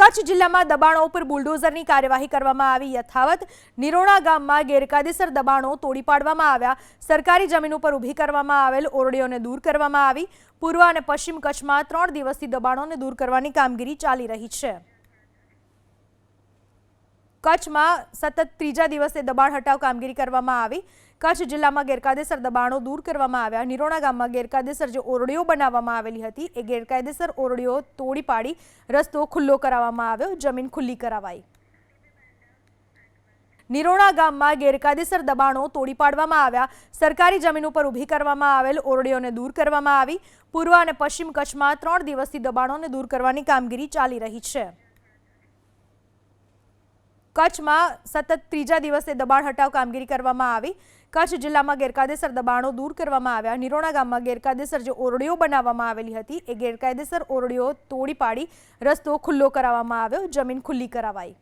કચ્છ જિલ્લામાં દબાણો ઉપર બુલડોઝરની કાર્યવાહી કરવામાં આવી યથાવત નિરોણા ગામમાં ગેરકાયદેસર દબાણો તોડી પાડવામાં આવ્યા સરકારી જમીન ઉપર ઊભી કરવામાં આવેલ ઓરડીઓને દૂર કરવામાં આવી પૂર્વ અને પશ્ચિમ કચ્છમાં 3 દિવસથી દબાણોને દૂર કરવાની કામગીરી ચાલી રહી છે કચ્છમાં સતત ત્રીજા દિવસે દબાણ હટાવ કામગીરી કરવામાં આવી કચ્છ જિલ્લામાં ગેરકાયદેસર દબાણો દૂર કરવામાં આવ્યા નિરોણા ગામમાં ગેરકાયદેસર જે ઓરડીઓ બનાવવામાં આવેલી હતી એ ગેરકાયદેસર ઓરડીઓ તોડી પાડી રસ્તો ખુલ્લો કરાવવામાં આવ્યો જમીન ખુલ્લી કરાવાઈ નિરોણા ગામમાં ગેરકાયદેસર દબાણો તોડી પાડવામાં આવ્યા સરકારી જમીન ઉપર ઊભી કરવામાં આવેલ ઓરડીઓને દૂર કરવામાં આવી પૂર્વ અને પશ્ચિમ કચ્છમાં 3 દિવસથી દબાણોને દૂર કરવાની કામગીરી ચાલી રહી છે કચ્છમાં સતત ત્રીજા દિવસે દબાણ હટાવ કામગીરી કરવામાં આવી કચ્છ જિલ્લામાં ગેરકાયદેસર દબાણો દૂર કરવામાં આવ્યા નિરોણા ગામમાં ગેરકાયદેસર જે ઓરડીઓ બનાવવામાં આવેલી હતી એ ગેરકાયદેસર ઓરડીઓ તોડી પાડી રસ્તો ખુલ્લો કરાવવામાં આવ્યો જમીન ખુલ્લી કરાવાઈ